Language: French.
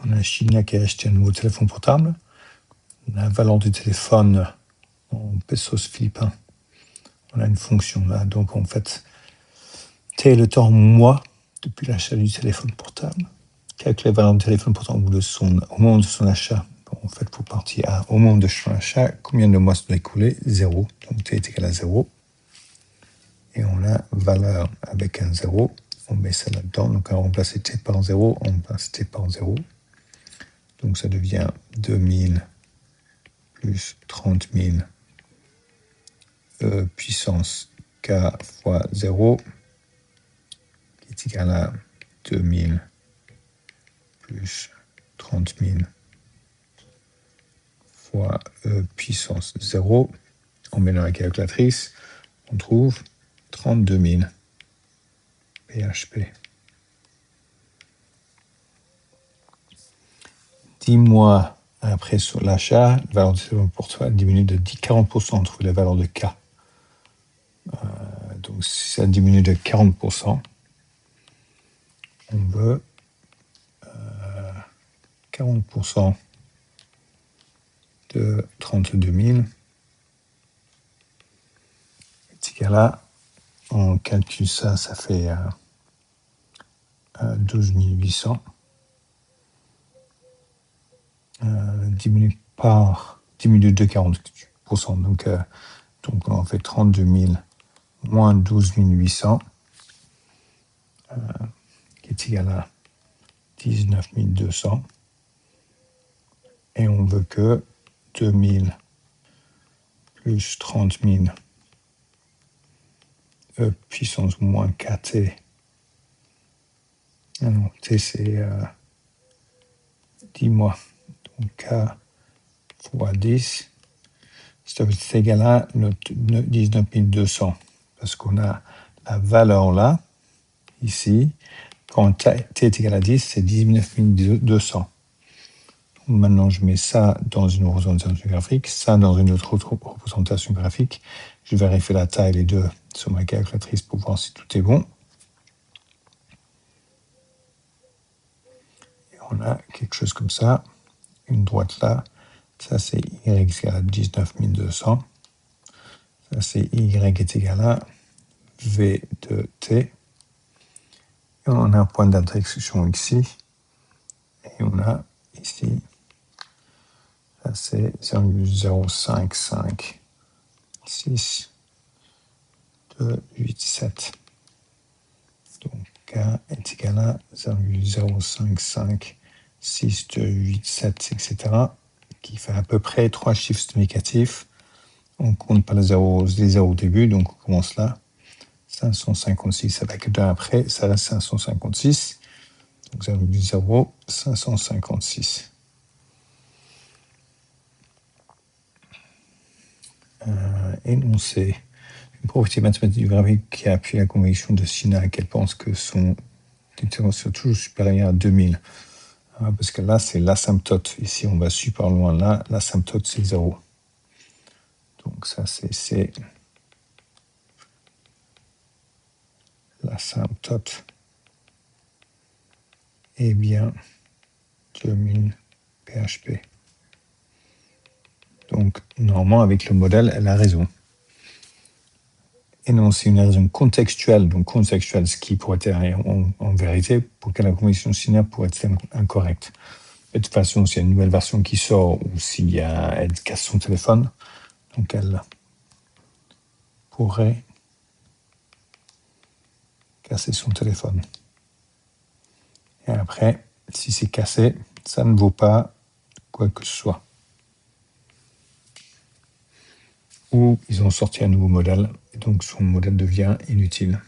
On a un Chinois qui a acheté un nouveau téléphone portable. La valeur du téléphone en pesos philippins. On a une fonction là. Donc en fait, T est le temps mois depuis l'achat du téléphone portable. Calculer la valeur du téléphone portable au moment de son achat. Bon, en fait, pour partir au moment de son achat, combien de mois se doit écouler? 0. Donc T est égal à 0. Et on a valeur avec un 0. On met ça là-dedans. Donc on va remplacer T par 0. On remplace T par 0. Donc ça devient 2000 plus 30 000 puissance K fois 0 qui est égal à 2000 plus 30 000 fois puissance 0. On met dans la calculatrice, on trouve 32 000 PHP. 10 mois après l'achat, la valeur du téléphone portable diminue de 40%. On trouve la valeur de K. Donc si ça diminue de 40%, on veut 40% de 32 000 est égal à, on calcule ça, ça fait 12 800. Diminue de 40%. Donc on fait 32 000 moins 12 800 qui est égal à 19 200. Et on veut que 2000 plus 30 000 puissance moins KT. Ah non, T c'est 10 mois. Donc K fois 10, c'est égal à 19 200. Parce qu'on a la valeur là, ici. Quand T est égal à 10, c'est 19 200. Maintenant, je mets ça dans une représentation graphique, ça dans une autre représentation graphique. Je vérifie la taille, les deux, sur ma calculatrice pour voir si tout est bon. Et on a quelque chose comme ça, une droite là. Ça, c'est Y égale à 19 200. Ça, c'est Y est égal à V de T. Et on a un point d'intersection ici. Et on a ici, ça c'est 0,0556 287. Donc K est égal à 0,0556 287, etc. Qui fait à peu près 3 chiffres significatifs. On ne compte pas les zéros au début, donc on commence là. 556 avec 2 après, ça reste 556. Donc 0,0 556. Énoncé. Une propriété mathématique du graphique qui appuie la conviction de Sina qu'elle pense que son différentiel est toujours supérieur à 2000. Parce que là, c'est l'asymptote. Ici, on va super loin. Là, l'asymptote, c'est 0. Donc ça, c'est l'asymptote est bien 2000 PHP. Donc, normalement, avec le modèle, elle a raison. Et non, c'est une raison contextuelle. Donc, contextuelle, ce qui pourrait être en vérité, pour que la conviction Sina pourrait être incorrecte. De toute façon, s'il y a une nouvelle version qui sort ou si elle casse son téléphone, donc elle pourrait casser son téléphone. Et après, si c'est cassé, ça ne vaut pas quoi que ce soit. Ou ils ont sorti un nouveau modèle, et donc son modèle devient inutile.